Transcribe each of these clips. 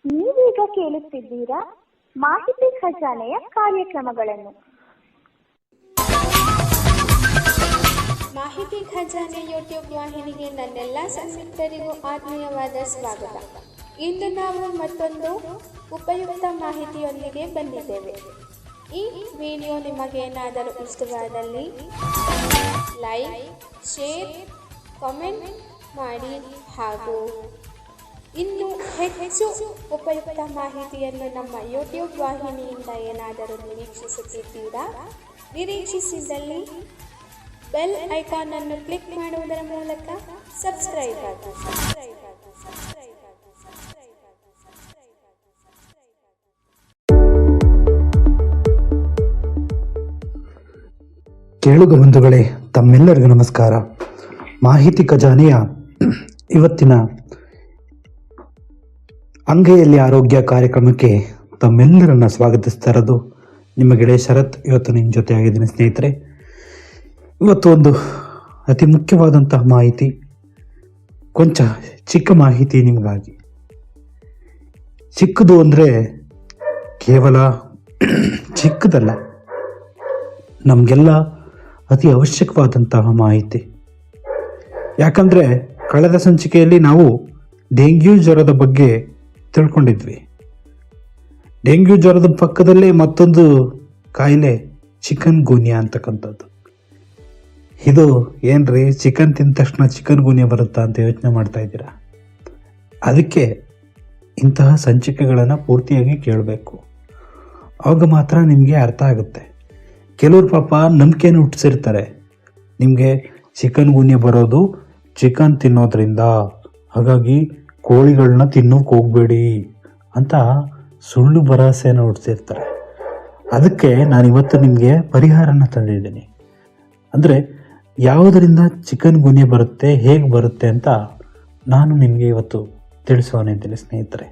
ನೀವೀಗ ಕೇಳುತ್ತಿದ್ದೀರಾ ಮಾಹಿತಿ ಖಜಾನೆಯ ಕಾರ್ಯಕ್ರಮಗಳನ್ನು. ಮಾಹಿತಿ ಖಜಾನೆ ಯೂಟ್ಯೂಬ್ ವಾಹಿನಿಗೆ ನನ್ನೆಲ್ಲ ಸಂಯುಕ್ತರಿಗೂ ಆತ್ಮೀಯವಾದ ಸ್ವಾಗತ. ಇಂದು ನಾವು ಮತ್ತೊಂದು ಉಪಯುಕ್ತ ಮಾಹಿತಿಯೊಂದಿಗೆ ಬಂದಿದ್ದೇವೆ. ಈ ವಿಡಿಯೋ ನಿಮಗೇನಾದರೂ ಇಷ್ಟವಾದಲ್ಲಿ ಲೈಕ್, ಶೇರ್, ಕಾಮೆಂಟ್ ಮಾಡಿ ಹಾಗೂ ಇನ್ನು ಹೆಚ್ಚು ಉಪಯುಕ್ತ ಮಾಹಿತಿಯನ್ನು ನಮ್ಮ ಯೂಟ್ಯೂಬ್ ವಾಹಿನಿಯಿಂದ ಏನಾದರೂ ನಿರೀಕ್ಷಿಸುತ್ತಿದ್ದೀರಾ? ನಿರೀಕ್ಷಿಸಿದಲ್ಲಿ ಬೆಲ್ ಐಕಾನ್ ಅನ್ನು ಕ್ಲಿಕ್ ಮಾಡುವುದರ ಮೂಲಕ ಸಬ್ಸ್ಕ್ರೈಬ್ ಆಗಿ. ಕೇಳುಗ ಬಂಧುಗಳೇ, ತಮ್ಮೆಲ್ಲರಿಗೂ ನಮಸ್ಕಾರ. ಮಾಹಿತಿ ಖಜಾನೆಯ ಇವತ್ತಿನ ಅಂಗೈಯಲ್ಲಿ ಆರೋಗ್ಯ ಕಾರ್ಯಕ್ರಮಕ್ಕೆ ತಮ್ಮೆಲ್ಲರನ್ನ ಸ್ವಾಗತಿಸ್ತಾ ಇರೋದು ನಿಮ್ಮ ಗೆಳೆಯ ಶರತ್. ಇವತ್ತು ನಿಮ್ಮ ಜೊತೆ ಆಗಿದ್ದೀನಿ ಸ್ನೇಹಿತರೆ. ಇವತ್ತು ಒಂದು ಅತಿ ಮುಖ್ಯವಾದಂತಹ ಮಾಹಿತಿ, ಕೊಂಚ ಚಿಕ್ಕ ಮಾಹಿತಿ ನಿಮಗಾಗಿ. ಚಿಕ್ಕದು ಅಂದರೆ ಕೇವಲ ಚಿಕ್ಕದಲ್ಲ, ನಮಗೆಲ್ಲ ಅತಿ ಅವಶ್ಯಕವಾದಂತಹ ಮಾಹಿತಿ. ಯಾಕಂದರೆ ಕಳೆದ ಸಂಚಿಕೆಯಲ್ಲಿ ನಾವು ಡೆಂಗ್ಯೂ ಜ್ವರದ ಬಗ್ಗೆ ತಿಳ್ಕೊಂಡಿದ್ವಿ. ಡೆಂಗ್ಯೂ ಜ್ವರದ ಪಕ್ಕದಲ್ಲೇ ಮತ್ತೊಂದು ಕಾಯಿಲೆ ಚಿಕನ್ ಗುನ್ಯಾ ಅಂತಕ್ಕಂಥದ್ದು. ಇದು ಏನ್ರಿ, ಚಿಕನ್ ತಿಂದ ತಕ್ಷಣ ಚಿಕನ್ ಗುನ್ಯಾ ಬರುತ್ತಾ ಅಂತ ಯೋಚನೆ ಮಾಡ್ತಾ ಇದ್ದೀರಾ? ಅದಕ್ಕೆ ಇಂತಹ ಸಂಚಿಕೆಗಳನ್ನು ಪೂರ್ತಿಯಾಗಿ ಕೇಳಬೇಕು, ಆವಾಗ ಮಾತ್ರ ನಿಮಗೆ ಅರ್ಥ ಆಗುತ್ತೆ. ಕೆಲವರು ಪಾಪ ನಂಬಿಕೆಯನ್ನು ಹುಟ್ಟಿಸಿರ್ತಾರೆ, ನಿಮಗೆ ಚಿಕನ್ ಗುನ್ಯಾ ಬರೋದು ಚಿಕನ್ ತಿನ್ನೋದ್ರಿಂದ, ಹಾಗಾಗಿ ಕೋಳಿಗಳನ್ನ ತಿನ್ನೋಕೆ ಹೋಗಬೇಡಿ ಅಂತ ಸುಳ್ಳು ಭರವಸೆಯನ್ನು ಹುಟ್ಟಿಸಿರ್ತಾರೆ. ಅದಕ್ಕೆ ನಾನಿವತ್ತು ನಿಮಗೆ ಪರಿಹಾರನ ತಂದಿದ್ದೀನಿ. ಅಂದರೆ ಯಾವುದರಿಂದ ಚಿಕನ್ ಗುನ್ಯಾ ಬರುತ್ತೆ, ಹೇಗೆ ಬರುತ್ತೆ ಅಂತ ನಾನು ನಿಮಗೆ ಇವತ್ತು ತಿಳಿಸೋನಿದ್ದೀನಿ ಸ್ನೇಹಿತರೆ.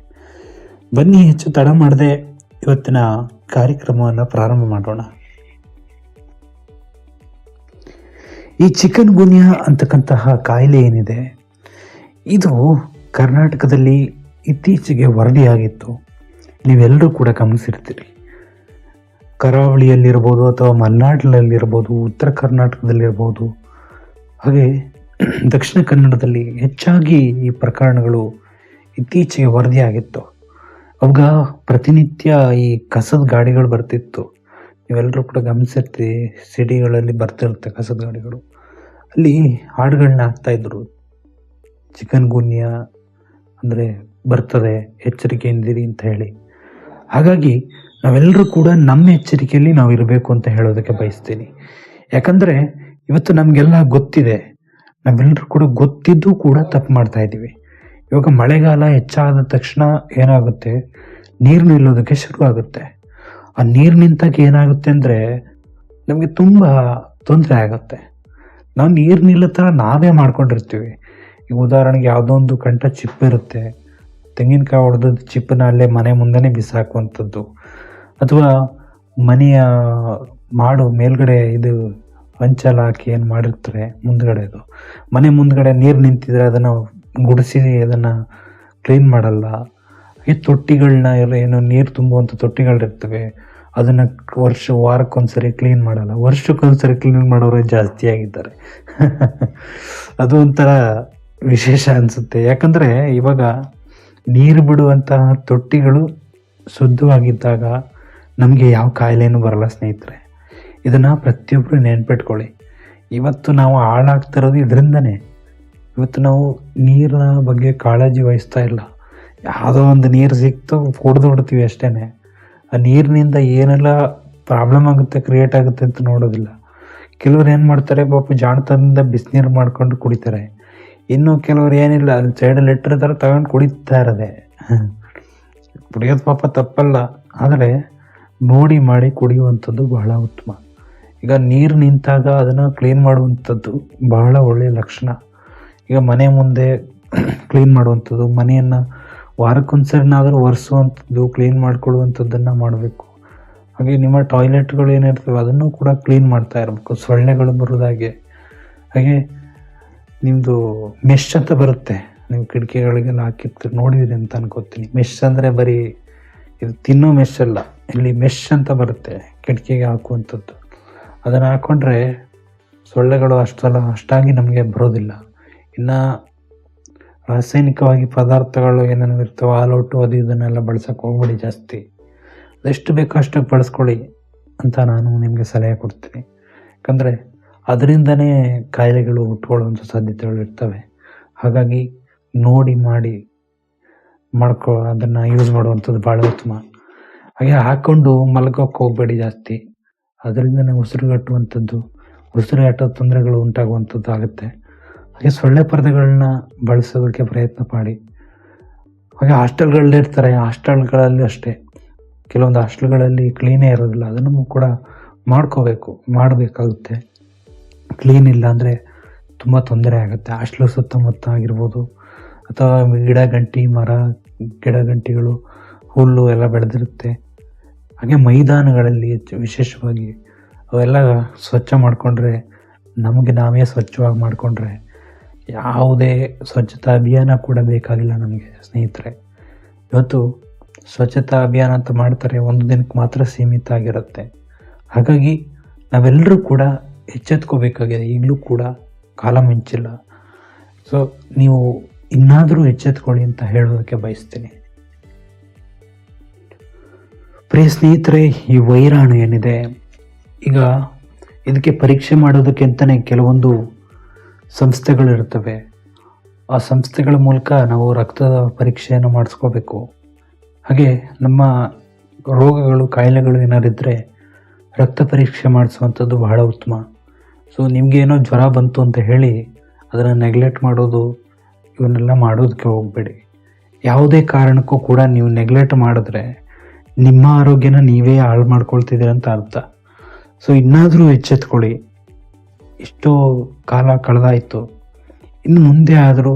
ಬನ್ನಿ, ಹೆಚ್ಚು ತಡ ಮಾಡದೆ ಇವತ್ತಿನ ಕಾರ್ಯಕ್ರಮವನ್ನು ಪ್ರಾರಂಭ ಮಾಡೋಣ. ಈ ಚಿಕನ್ ಗುನ್ಯಾ ಅಂತಕ್ಕಂತಹ ಕಾಯಿಲೆ ಏನಿದೆ, ಇದು ಕರ್ನಾಟಕದಲ್ಲಿ ಇತ್ತೀಚೆಗೆ ವರದಿಯಾಗಿತ್ತು. ನೀವೆಲ್ಲರೂ ಕೂಡ ಗಮನಿಸಿರ್ತೀರಿ. ಕರಾವಳಿಯಲ್ಲಿರ್ಬೋದು ಅಥವಾ ಮಲೆನಾಡಿನಲ್ಲಿರ್ಬೋದು, ಉತ್ತರ ಕರ್ನಾಟಕದಲ್ಲಿರ್ಬೋದು, ಹಾಗೆ ದಕ್ಷಿಣ ಕನ್ನಡದಲ್ಲಿ ಹೆಚ್ಚಾಗಿ ಈ ಪ್ರಕರಣಗಳು ಇತ್ತೀಚೆಗೆ ವರದಿಯಾಗಿತ್ತು. ಅವಾಗ ಪ್ರತಿನಿತ್ಯ ಈ ಕಸದ ಗಾಡಿಗಳು ಬರ್ತಿತ್ತು. ನೀವೆಲ್ಲರೂ ಕೂಡ ಗಮನಿಸಿರ್ತೀರಿ, ಸಿಟಿಗಳಲ್ಲಿ ಬರ್ತಿರುತ್ತೆ ಕಸದ ಗಾಡಿಗಳು. ಅಲ್ಲಿ ಹಾಡುಗಳನ್ನ ಹಾಕ್ತಾಯಿದ್ರು, ಚಿಕನ್ ಗುನ್ಯಾ ಅಂದರೆ ಬರ್ತದೆ, ಎಚ್ಚರಿಕೆಯಿಂದಿರಿ ಅಂತ ಹೇಳಿ. ಹಾಗಾಗಿ ನಾವೆಲ್ಲರೂ ಕೂಡ ನಮ್ಮ ಎಚ್ಚರಿಕೆಯಲ್ಲಿ ನಾವು ಇರಬೇಕು ಅಂತ ಹೇಳೋದಕ್ಕೆ ಬಯಸ್ತೀನಿ. ಯಾಕಂದರೆ ಇವತ್ತು ನಮಗೆಲ್ಲ ಗೊತ್ತಿದೆ, ನಾವೆಲ್ಲರೂ ಕೂಡ ಗೊತ್ತಿದ್ದು ಕೂಡ ತಪ್ಪು ಮಾಡ್ತಾ ಇದ್ದೀವಿ. ಇವಾಗ ಮಳೆಗಾಲ ಹೆಚ್ಚಾದ ತಕ್ಷಣ ಏನಾಗುತ್ತೆ, ನೀರು ನಿಲ್ಲೋದಕ್ಕೆ ಶುರು ಆಗುತ್ತೆ. ಆ ನೀರು ನಿಂತಾಗ ಏನಾಗುತ್ತೆ ಅಂದರೆ ನಮಗೆ ತುಂಬ ತೊಂದರೆ ಆಗುತ್ತೆ. ನಾವು ನೀರು ನಿಲ್ಲೋ ಥರ ನಾವೇ ಮಾಡ್ಕೊಂಡಿರ್ತೀವಿ. ಈಗ ಉದಾಹರಣೆಗೆ ಯಾವುದೋ ಒಂದು ಕಂಠ ಚಿಪ್ಪು ಇರುತ್ತೆ, ತೆಂಗಿನಕಾಯಿ ಹೊಡೆದದ್ದು ಚಿಪ್ಪನ್ನ ಅಲ್ಲೇ ಮನೆ ಮುಂದೆನೇ ಬಿಸಾಕುವಂಥದ್ದು, ಅಥವಾ ಮನೆಯ ಮಾಡು ಮೇಲ್ಗಡೆ ಇದು ಹಂಚಲ್ಲಿ ಹಾಕಿ ಏನು ಮಾಡಿರ್ತಾರೆ ಮುಂದ್ಗಡೆ, ಅದು ಮನೆ ಮುಂದ್ಗಡೆ ನೀರು ನಿಂತಿದ್ರೆ ಅದನ್ನು ಗುಡಿಸಿ ಅದನ್ನು ಕ್ಲೀನ್ ಮಾಡಲ್ಲ. ಈ ತೊಟ್ಟಿಗಳನ್ನ ಏನು ನೀರು ತುಂಬುವಂಥ ತೊಟ್ಟಿಗಳಿರ್ತವೆ, ಅದನ್ನು ವಾರಕ್ಕೊಂದ್ಸರಿ ಕ್ಲೀನ್ ಮಾಡಲ್ಲ. ವರ್ಷಕ್ಕೊಂದ್ಸರಿ ಕ್ಲೀನ್ ಮಾಡೋರೇ ಜಾಸ್ತಿ ಆಗಿದ್ದಾರೆ. ಅದು ಒಂಥರ ವಿಶೇಷ ಅನಿಸುತ್ತೆ. ಯಾಕಂದರೆ ಇವಾಗ ನೀರು ಬಿಡುವಂತಹ ತೊಟ್ಟಿಗಳು ಶುದ್ಧವಾಗಿದ್ದಾಗ ನಮಗೆ ಯಾವ ಕಾಯಿಲೆನೂ ಬರಲ್ಲ ಸ್ನೇಹಿತರೆ. ಇದನ್ನು ಪ್ರತಿಯೊಬ್ಬರು ನೆನ್ಪಿಟ್ಕೊಳ್ಳಿ. ಇವತ್ತು ನಾವು ಹಾಳಾಗ್ತಿರೋದು ಇದರಿಂದನೇ. ಇವತ್ತು ನಾವು ನೀರಿನ ಬಗ್ಗೆ ಕಾಳಜಿ ವಹಿಸ್ತಾ ಇಲ್ಲ. ಯಾವುದೋ ಒಂದು ನೀರು ಸಿಕ್ತು ಕುಡ್ದು ಬಿಡ್ತೀವಿ ಅಷ್ಟೇ. ಆ ನೀರಿನಿಂದ ಏನೆಲ್ಲ ಪ್ರಾಬ್ಲಮ್ ಆಗುತ್ತೆ, ಕ್ರಿಯೇಟ್ ಆಗುತ್ತೆ ಅಂತ ನೋಡೋದಿಲ್ಲ. ಕೆಲವ್ರು ಏನು ಮಾಡ್ತಾರೆ, ಪಾಪ ಜಾಣತನದಿಂದ ಬಿಸಿನೀರು ಮಾಡ್ಕೊಂಡು ಕುಡಿತಾರೆ. ಇನ್ನು ಕೆಲವ್ರು ಏನಿಲ್ಲ, ಅಲ್ಲಿ ಸೈಡಲ್ಲಿ ಇಟ್ಟಿರ್ತಾರೆ, ತಗೊಂಡು ಕುಡಿತಾ ಇರೋದೆ. ಕುಡಿಯೋದು ಪಾಪ ತಪ್ಪಲ್ಲ, ಆದರೆ ನೋಡಿ ಮಾಡಿ ಕುಡಿಯುವಂಥದ್ದು ಬಹಳ ಉತ್ತಮ. ಈಗ ನೀರು ನಿಂತಾಗ ಅದನ್ನು ಕ್ಲೀನ್ ಮಾಡುವಂಥದ್ದು ಬಹಳ ಒಳ್ಳೆಯ ಲಕ್ಷಣ. ಈಗ ಮನೆ ಮುಂದೆ ಕ್ಲೀನ್ ಮಾಡುವಂಥದ್ದು, ಮನೆಯನ್ನು ವಾರಕ್ಕೊಂದ್ಸರಿನಾದರೂ ಒರೆಸುವಂಥದ್ದು, ಕ್ಲೀನ್ ಮಾಡಿಕೊಡುವಂಥದ್ದನ್ನು ಮಾಡಬೇಕು. ಹಾಗೆ ನಿಮ್ಮ ಟಾಯ್ಲೆಟ್ಗಳು ಏನಿರ್ತವೆ ಅದನ್ನು ಕೂಡ ಕ್ಲೀನ್ ಮಾಡ್ತಾ ಇರಬೇಕು, ಸೊಳ್ಳೆಗಳು ಬರೋದಾಗೆ. ಹಾಗೆ ನಿಮ್ಮದು ಮೆಶ್ ಅಂತ ಬರುತ್ತೆ, ನೀವು ಕಿಟಕಿಗಳಿಗೆಲ್ಲ ಹಾಕಿರ್ತೀರಿ, ನೋಡಿದಿರಿ ಅಂತ ಅನ್ಕೋತೀನಿ. ಮೆಶ್ ಅಂದರೆ ಬರೀ ಇದು ತಿನ್ನೋ ಮೆಶ್ ಅಲ್ಲ, ಇಲ್ಲಿ ಮೆಶ್ ಅಂತ ಬರುತ್ತೆ ಕಿಟಕಿಗೆ ಹಾಕುವಂಥದ್ದು. ಅದನ್ನು ಹಾಕ್ಕೊಂಡ್ರೆ ಸೊಳ್ಳೆಗಳು ಅಷ್ಟಾಗಿ ನಮಗೆ ಬರೋದಿಲ್ಲ. ಇನ್ನು ರಾಸಾಯನಿಕವಾಗಿ ಪದಾರ್ಥಗಳು ಏನೇನು ಇರ್ತವೆ, ಆಲೌಟು ಅದು ಇದನ್ನೆಲ್ಲ ಬಳಸೋಕೆ ಹೋಗ್ಬೇಡಿ ಜಾಸ್ತಿ. ಅದೆಷ್ಟು ಬೇಕೋ ಅಷ್ಟಕ್ಕೆ ಬಳಸ್ಕೊಳ್ಳಿ ಅಂತ ನಾನು ನಿಮಗೆ ಸಲಹೆ ಕೊಡ್ತೀನಿ. ಯಾಕಂದರೆ ಅದರಿಂದನೇ ಕಾಯಿಲೆಗಳು ಹುಟ್ಕೊಳ್ಳುವಂಥ ಸಾಧ್ಯತೆಗಳು ಇರ್ತವೆ. ಹಾಗಾಗಿ ನೋಡಿ ಮಾಡಿ ಅದನ್ನು ಯೂಸ್ ಮಾಡುವಂಥದ್ದು ಭಾಳ ಉತ್ತಮ. ಹಾಗೆ ಹಾಕ್ಕೊಂಡು ಮಲಗೋಕ್ಕೆ ಹೋಗಬೇಡಿ ಜಾಸ್ತಿ. ಅದರಿಂದನೇ ಉಸಿರುಗಟ್ಟುವ ತೊಂದರೆಗಳು ಉಂಟಾಗುವಂಥದ್ದು ಆಗುತ್ತೆ. ಹಾಗೆ ಸೊಳ್ಳೆ ಪರದೆಗಳನ್ನ ಬಳಸೋದಕ್ಕೆ ಪ್ರಯತ್ನ ಮಾಡಿ. ಹಾಗೆ ಹಾಸ್ಟೆಲ್ಗಳಲ್ಲಿರ್ತಾರೆ, ಹಾಸ್ಟೆಲ್ಗಳಲ್ಲಿ ಅಷ್ಟೇ ಕೆಲವೊಂದು ಹಾಸ್ಟೆಲ್ಗಳಲ್ಲಿ ಕ್ಲೀನೇ ಇರೋದಿಲ್ಲ. ಅದನ್ನು ಕೂಡ ಮಾಡಬೇಕಾಗುತ್ತೆ. ಕ್ಲೀನ್ ಇಲ್ಲ ಅಂದರೆ ತುಂಬ ತೊಂದರೆ ಆಗುತ್ತೆ. ಹಾಸ್ಟೆಲ್ ಸುತ್ತಮುತ್ತ ಆಗಿರ್ಬೋದು, ಅಥವಾ ಗಿಡ ಗಂಟಿಗಳು ಹುಲ್ಲು ಎಲ್ಲ ಬೆಳೆದಿರುತ್ತೆ. ಹಾಗೆ ಮೈದಾನಗಳಲ್ಲಿ ವಿಶೇಷವಾಗಿ ಅವೆಲ್ಲ ಸ್ವಚ್ಛ ಮಾಡಿಕೊಂಡ್ರೆ, ನಮಗೆ ನಾವೇ ಸ್ವಚ್ಛವಾಗಿ ಮಾಡಿಕೊಂಡ್ರೆ ಯಾವುದೇ ಸ್ವಚ್ಛತಾ ಅಭಿಯಾನ ಕೂಡ ಬೇಕಾಗಿಲ್ಲ ನಮಗೆ ಸ್ನೇಹಿತರೆ. ಇವತ್ತು ಸ್ವಚ್ಛತಾ ಅಭಿಯಾನ ಅಂತ ಮಾಡ್ತಾರೆ, ಒಂದು ದಿನಕ್ಕೆ ಮಾತ್ರ ಸೀಮಿತ ಆಗಿರುತ್ತೆ. ಹಾಗಾಗಿ ನಾವೆಲ್ಲರೂ ಕೂಡ ಎಚ್ಚೆತ್ಕೋಬೇಕಾಗಿದೆ. ಈಗಲೂ ಕೂಡ ಕಾಲ ಮಿಂಚಿಲ್ಲ. ಸೊ ನೀವು ಇನ್ನಾದರೂ ಎಚ್ಚೆತ್ಕೊಳ್ಳಿ ಅಂತ ಹೇಳೋದಕ್ಕೆ ಬಯಸ್ತೀನಿ. ಪ್ರಿಯ ಸ್ನೇಹಿತರೆ, ಈ ವೈರಾಣು ಏನಿದೆ, ಈಗ ಇದಕ್ಕೆ ಪರೀಕ್ಷೆ ಮಾಡೋದಕ್ಕೆ ಅಂತಲೇ ಕೆಲವೊಂದು ಸಂಸ್ಥೆಗಳಿರ್ತವೆ. ಆ ಸಂಸ್ಥೆಗಳ ಮೂಲಕ ನಾವು ರಕ್ತದ ಪರೀಕ್ಷೆಯನ್ನು ಮಾಡಿಸ್ಕೋಬೇಕು. ಹಾಗೆ ನಮ್ಮ ರೋಗಗಳು, ಕಾಯಿಲೆಗಳು ಏನಾರಿದ್ದರೆ ರಕ್ತ ಪರೀಕ್ಷೆ ಮಾಡಿಸುವಂಥದ್ದು ಬಹಳ ಉತ್ತಮ. ಸೊ ನಿಮಗೇನೋ ಜ್ವರ ಬಂತು ಅಂತ ಹೇಳಿ ಅದನ್ನು ನೆಗ್ಲೆಕ್ಟ್ ಮಾಡೋದು, ಇವನ್ನೆಲ್ಲ ಮಾಡೋದಕ್ಕೆ ಹೋಗಬೇಡಿ. ಯಾವುದೇ ಕಾರಣಕ್ಕೂ ಕೂಡ ನೀವು ನೆಗ್ಲೆಕ್ಟ್ ಮಾಡಿದ್ರೆ ನಿಮ್ಮ ಆರೋಗ್ಯನ ನೀವೇ ಹಾಳು ಮಾಡ್ಕೊಳ್ತಿದ್ದೀರ ಅಂತ ಅರ್ಥ. ಸೊ ಇನ್ನಾದರೂ ಎಚ್ಚೆತ್ಕೊಳ್ಳಿ. ಎಷ್ಟೋ ಕಾಲ ಕಳೆದಾಯಿತು, ಇನ್ನು ಮುಂದೆ ಆದರೂ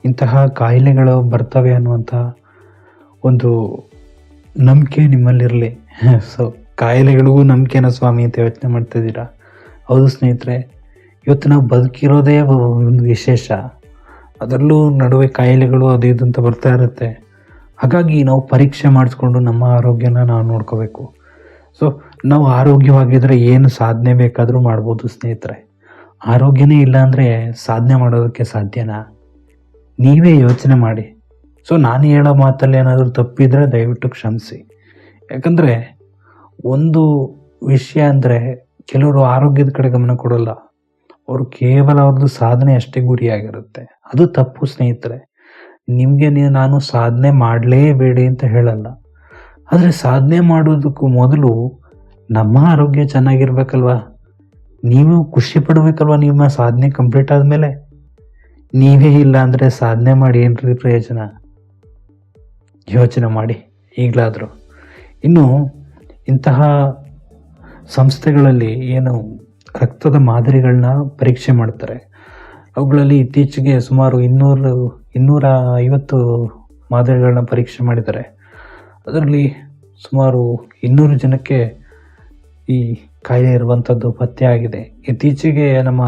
ಇಂತಹ ಕಾಯಿಲೆಗಳು ಬರ್ತವೆ ಅನ್ನುವಂಥ ಒಂದು ನಂಬಿಕೆ ನಿಮ್ಮಲ್ಲಿರಲಿ. ಸೊ ಕಾಯಿಲೆಗಳಿಗೂ ನಂಬಿಕೆನ ಸ್ವಾಮಿ ಅಂತ ಯೋಚನೆ ಮಾಡ್ತಿದ್ದೀರಾ? ಹೌದು ಸ್ನೇಹಿತರೆ, ಇವತ್ತು ನಾವು ಬದುಕಿರೋದೇ ಒಂದು ವಿಶೇಷ. ಅದರಲ್ಲೂ ನಡುವೆ ಕಾಯಿಲೆಗಳು ಅದು ಇದು ಅಂತ ಬರ್ತಾ ಇರುತ್ತೆ. ಹಾಗಾಗಿ ನಾವು ಪರೀಕ್ಷೆ ಮಾಡಿಸ್ಕೊಂಡು ನಮ್ಮ ಆರೋಗ್ಯನ ನಾವು ನೋಡ್ಕೋಬೇಕು. ಸೊ ನಾವು ಆರೋಗ್ಯವಾಗಿದ್ದರೆ ಏನು ಸಾಧನೆ ಬೇಕಾದರೂ ಮಾಡ್ಬೋದು ಸ್ನೇಹಿತರೆ. ಆರೋಗ್ಯನೇ ಇಲ್ಲ ಅಂದರೆ ಸಾಧನೆ ಮಾಡೋದಕ್ಕೆ ಸಾಧ್ಯನಾ? ನೀವೇ ಯೋಚನೆ ಮಾಡಿ. ಸೊ ನಾನು ಹೇಳೋ ಮಾತಲ್ಲಿ ಏನಾದರೂ ತಪ್ಪಿದರೆ ದಯವಿಟ್ಟು ಕ್ಷಮಿಸಿ. ಯಾಕಂದರೆ ಒಂದು ವಿಷಯ ಅಂದರೆ, ಕೆಲವರು ಆರೋಗ್ಯದ ಕಡೆ ಗಮನ ಕೊಡೋಲ್ಲ. ಅವರು ಕೇವಲ ಅವ್ರದ್ದು ಸಾಧನೆ ಅಷ್ಟೇ ಗುರಿಯಾಗಿರುತ್ತೆ. ಅದು ತಪ್ಪು ಸ್ನೇಹಿತರೆ. ನಿಮಗೆ ನಾನು ಸಾಧನೆ ಮಾಡಲೇಬೇಡಿ ಅಂತ ಹೇಳಲ್ಲ. ಆದರೆ ಸಾಧನೆ ಮಾಡೋದಕ್ಕೂ ಮೊದಲು ನಮ್ಮ ಆರೋಗ್ಯ ಚೆನ್ನಾಗಿರ್ಬೇಕಲ್ವ? ನೀವು ಖುಷಿ ಪಡಬೇಕಲ್ವ ನಿಮ್ಮ ಸಾಧನೆ ಕಂಪ್ಲೀಟ್ ಆದಮೇಲೆ? ನೀವೇ ಇಲ್ಲ ಅಂದರೆ ಸಾಧನೆ ಮಾಡಿ ಏನ್ರಿ ಪ್ರಯೋಜನ? ಯೋಚನೆ ಮಾಡಿ ಈಗಲಾದರೂ. ಇನ್ನು ಇಂತಹ ಸಂಸ್ಥೆಗಳಲ್ಲಿ ಏನು ರಕ್ತದ ಮಾದರಿಗಳನ್ನ ಪರೀಕ್ಷೆ ಮಾಡ್ತಾರೆ, ಅವುಗಳಲ್ಲಿ ಇತ್ತೀಚೆಗೆ ಸುಮಾರು 250 ಮಾದರಿಗಳನ್ನ ಪರೀಕ್ಷೆ ಮಾಡಿದ್ದಾರೆ. ಅದರಲ್ಲಿ ಸುಮಾರು 200 ಜನಕ್ಕೆ ಈ ಕಾಯಿಲೆ ಇರುವಂಥದ್ದು ಪತ್ತೆ ಆಗಿದೆ. ಇತ್ತೀಚೆಗೆ ನಮ್ಮ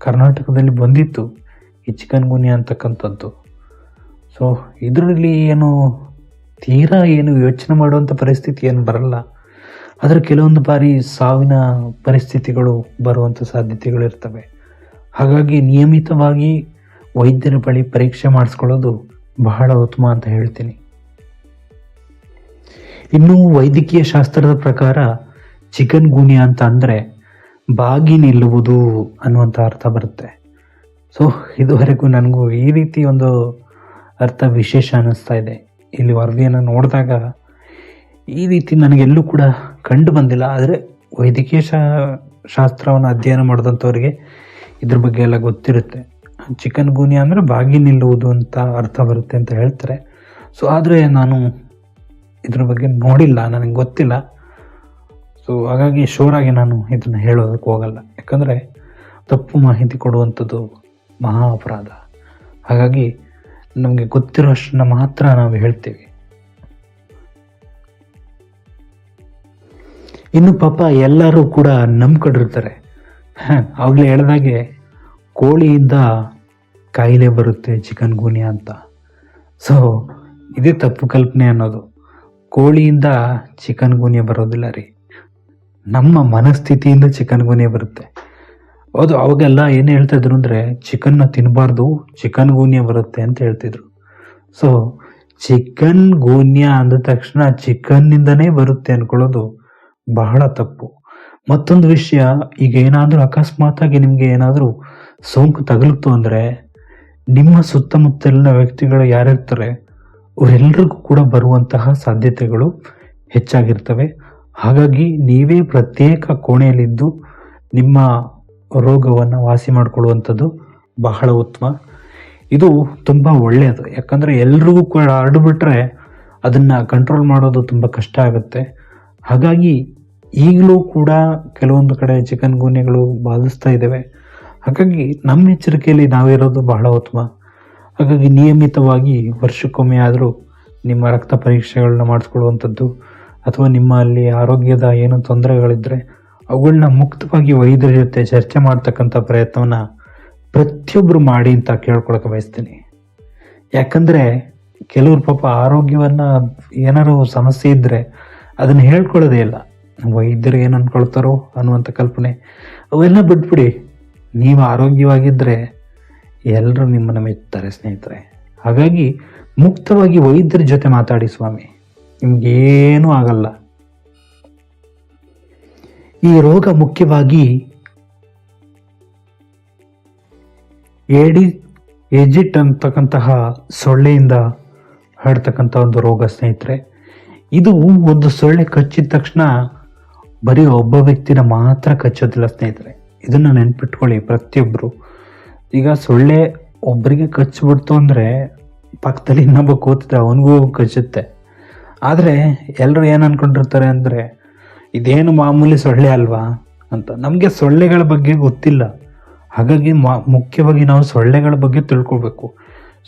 ಕರ್ನಾಟಕದಲ್ಲಿ ಬಂದಿತ್ತು ಈ ಚಿಕನ್ ಗುನ್ಯಾ ಅಂತಕ್ಕಂಥದ್ದು. ಸೊ ಇದರಲ್ಲಿ ತೀರಾ ಯೋಚನೆ ಮಾಡುವಂಥ ಪರಿಸ್ಥಿತಿ ಏನು ಬರಲ್ಲ. ಆದರೆ ಕೆಲವೊಂದು ಬಾರಿ ಸಾವಿನ ಪರಿಸ್ಥಿತಿಗಳು ಬರುವಂಥ ಸಾಧ್ಯತೆಗಳಿರ್ತವೆ. ಹಾಗಾಗಿ ನಿಯಮಿತವಾಗಿ ವೈದ್ಯರ ಬಳಿ ಪರೀಕ್ಷೆ ಮಾಡಿಸ್ಕೊಳ್ಳೋದು ಬಹಳ ಉತ್ತಮ ಅಂತ ಹೇಳ್ತೀನಿ. ಇನ್ನು ವೈದ್ಯಕೀಯ ಶಾಸ್ತ್ರದ ಪ್ರಕಾರ ಚಿಕನ್ ಗುನ್ಯಾ ಅಂತ ಅಂದರೆ ಬಾಗಿ ನಿಲ್ಲುವುದು ಅನ್ನುವಂಥ ಅರ್ಥ ಬರುತ್ತೆ. ಸೊ ಇದುವರೆಗೂ ನನಗೂ ಈ ರೀತಿ ಒಂದು ಅರ್ಥ ವಿಶೇಷ ಅನ್ನಿಸ್ತಾ ಇದೆ. ಇಲ್ಲಿ ವರದಿಯನ್ನು ನೋಡಿದಾಗ ಈ ರೀತಿ ನನಗೆಲ್ಲೂ ಕೂಡ ಕಂಡು ಬಂದಿಲ್ಲ. ಆದರೆ ವೈದ್ಯಕೀಯ ಶಾಸ್ತ್ರವನ್ನು ಅಧ್ಯಯನ ಮಾಡಿದಂಥವ್ರಿಗೆ ಇದ್ರ ಬಗ್ಗೆ ಎಲ್ಲ ಗೊತ್ತಿರುತ್ತೆ. ಚಿಕನ್ ಗುನ್ಯಾ ಅಂದರೆ ಬಾಗಿ ನಿಲ್ಲುವುದು ಅಂತ ಅರ್ಥ ಬರುತ್ತೆ ಅಂತ ಹೇಳ್ತಾರೆ. ಸೊ ಆದರೆ ನಾನು ಇದ್ರ ಬಗ್ಗೆ ನೋಡಿಲ್ಲ, ನನಗೆ ಗೊತ್ತಿಲ್ಲ. ಸೊ ಹಾಗಾಗಿ ಶೋರಾಗಿ ನಾನು ಇದನ್ನು ಹೇಳೋದಕ್ಕೆ ಹೋಗಲ್ಲ. ಯಾಕಂದರೆ ತಪ್ಪು ಮಾಹಿತಿ ಕೊಡುವಂಥದ್ದು ಮಹಾ ಅಪರಾಧ. ಹಾಗಾಗಿ ನಮಗೆ ಗೊತ್ತಿರೋಷ್ಟನ್ನ ಮಾತ್ರ ನಾವು ಹೇಳ್ತೀವಿ. ಇನ್ನು ಪಾಪ ಎಲ್ಲರೂ ಕೂಡ ನಂಬ್ಕೊಂಡಿರ್ತಾರೆ. ಆಗಲೇ ಹೇಳಿದಾಗೆ ಕೋಳಿಯಿಂದ ಕಾಯಿಲೆ ಬರುತ್ತೆ ಚಿಕನ್ ಗುನ್ಯಾ ಅಂತ. ಸೊ ಇದೇ ತಪ್ಪು ಕಲ್ಪನೆ ಅನ್ನೋದು. ಕೋಳಿಯಿಂದ ಚಿಕನ್ ಗುನ್ಯಾ ಬರೋದಿಲ್ಲ ರೀ, ನಮ್ಮ ಮನಸ್ಥಿತಿಯಿಂದ ಚಿಕನ್ ಗುನ್ಯಾ ಬರುತ್ತೆ. ಹೌದು, ಅವಾಗೆಲ್ಲ ಏನು ಹೇಳ್ತಾ ಇದ್ರು ಅಂದರೆ ಚಿಕನ್ನ ತಿನ್ನಬಾರ್ದು, ಚಿಕನ್ ಗುನ್ಯಾ ಬರುತ್ತೆ ಅಂತ ಹೇಳ್ತಿದ್ರು. ಸೊ ಚಿಕನ್ ಗುನ್ಯಾ ಅಂದ ತಕ್ಷಣ ಚಿಕನ್ನಿಂದನೇ ಬರುತ್ತೆ ಅನ್ಕೊಳ್ಳೋದು ಬಹಳ ತಪ್ಪು. ಮತ್ತೊಂದು ವಿಷಯ, ಈಗ ಏನಾದರೂ ಅಕಸ್ಮಾತಾಗಿ ನಿಮಗೆ ಏನಾದರೂ ಸೋಂಕು ತಗುಲಿತು ಅಂದರೆ ನಿಮ್ಮ ಸುತ್ತಮುತ್ತಲಿನ ವ್ಯಕ್ತಿಗಳು ಯಾರಿರ್ತಾರೆ ಅವರೆಲ್ಲರಿಗೂ ಕೂಡ ಬರುವಂತಹ ಸಾಧ್ಯತೆಗಳು ಹೆಚ್ಚಾಗಿರ್ತವೆ. ಹಾಗಾಗಿ ನೀವೇ ಪ್ರತ್ಯೇಕ ಕೋಣೆಯಲ್ಲಿದ್ದು ನಿಮ್ಮ ರೋಗವನ್ನು ವಾಸಿ ಮಾಡಿಕೊಳ್ಳುವಂಥದ್ದು ಬಹಳ ಉತ್ತಮ. ಇದು ತುಂಬ ಒಳ್ಳೆಯದು, ಯಾಕಂದರೆ ಎಲ್ರಿಗೂ ಕೂಡ ಹರಡ್ಬಿಟ್ರೆ ಅದನ್ನು ಕಂಟ್ರೋಲ್ ಮಾಡೋದು ತುಂಬ ಕಷ್ಟ ಆಗುತ್ತೆ. ಹಾಗಾಗಿ ಈಗಲೂ ಕೂಡ ಕೆಲವೊಂದು ಕಡೆ ಚಿಕನ್ ಗುನ್ಯಗಳು ಬಾಧಿಸ್ತಾ ಇದ್ದಾವೆ. ಹಾಗಾಗಿ ನಮ್ಮ ಎಚ್ಚರಿಕೆಯಲ್ಲಿ ನಾವಿರೋದು ಬಹಳ ಉತ್ತಮ. ಹಾಗಾಗಿ ನಿಯಮಿತವಾಗಿ ವರ್ಷಕ್ಕೊಮ್ಮೆ ಆದರೂ ನಿಮ್ಮ ರಕ್ತ ಪರೀಕ್ಷೆಗಳನ್ನ ಮಾಡಿಸ್ಕೊಳ್ಳುವಂಥದ್ದು, ಅಥವಾ ನಿಮ್ಮಲ್ಲಿ ಆರೋಗ್ಯದ ಏನು ತೊಂದರೆಗಳಿದ್ದರೆ ಅವುಗಳನ್ನ ಮುಕ್ತವಾಗಿ ವೈದ್ಯರ ಜೊತೆ ಚರ್ಚೆ ಮಾಡ್ತಕ್ಕಂಥ ಪ್ರಯತ್ನವನ್ನು ಪ್ರತಿಯೊಬ್ಬರು ಮಾಡಿ ಅಂತ ಕೇಳ್ಕೊಳಕ್ಕೆ ಬಯಸ್ತೀನಿ. ಯಾಕಂದರೆ ಕೆಲವ್ರು ಪಾಪ ಆರೋಗ್ಯವನ್ನು ಏನಾರು ಸಮಸ್ಯೆ ಇದ್ದರೆ ಅದನ್ನು ಹೇಳ್ಕೊಳ್ಳೋದೇ ಇಲ್ಲ, ವೈದ್ಯರು ಏನು ಅಂದ್ಕೊಳ್ತಾರೋ ಅನ್ನುವಂಥ ಕಲ್ಪನೆ ಅವೆಲ್ಲ ಬಿಟ್ಬಿಡಿ. ನೀವು ಆರೋಗ್ಯವಾಗಿದ್ದರೆ ಎಲ್ಲರೂ ನಿಮ್ಮನ್ನು ಮೆಚ್ಚುತ್ತಾರೆ ಸ್ನೇಹಿತರೆ. ಹಾಗಾಗಿ ಮುಕ್ತವಾಗಿ ವೈದ್ಯರ ಜೊತೆ ಮಾತಾಡಿ ಸ್ವಾಮಿ, ನಿಮಗೇನೂ ಆಗಲ್ಲ. ಈ ರೋಗ ಮುಖ್ಯವಾಗಿ ಎಜಿಟ್ ಅಂತಕ್ಕಂತಹ ಸೊಳ್ಳೆಯಿಂದ ಹರಡ್ತಕ್ಕಂಥ ಒಂದು ರೋಗ ಸ್ನೇಹಿತರೆ. ಇದು ಒಂದು ಸೊಳ್ಳೆ ಕಚ್ಚಿದ ತಕ್ಷಣ ಬರೀ ಒಬ್ಬ ವ್ಯಕ್ತಿನ ಮಾತ್ರ ಕಚ್ಚೋದಿಲ್ಲ ಸ್ನೇಹಿತರೆ, ಇದನ್ನು ನೆನ್ಪಿಟ್ಕೊಳ್ಳಿ ಪ್ರತಿಯೊಬ್ಬರು. ಈಗ ಸೊಳ್ಳೆ ಒಬ್ಬರಿಗೆ ಕಚ್ಚಿಬಿಡ್ತು ಅಂದರೆ ಪಕ್ಕದಲ್ಲಿ ಇನ್ನೊಬ್ಬ ಕೂತಿದ್ರೆ ಅವನಿಗೂ ಕಚ್ಚುತ್ತೆ. ಆದರೆ ಎಲ್ಲರೂ ಏನು ಅಂದ್ಕೊಂಡಿರ್ತಾರೆ ಅಂದರೆ ಇದೇನು ಮಾಮೂಲಿ ಸೊಳ್ಳೆ ಅಲ್ವಾ ಅಂತ. ನಮಗೆ ಸೊಳ್ಳೆಗಳ ಬಗ್ಗೆ ಗೊತ್ತಿಲ್ಲ. ಹಾಗಾಗಿ ಮುಖ್ಯವಾಗಿ ನಾವು ಸೊಳ್ಳೆಗಳ ಬಗ್ಗೆ ತಿಳ್ಕೊಳ್ಬೇಕು.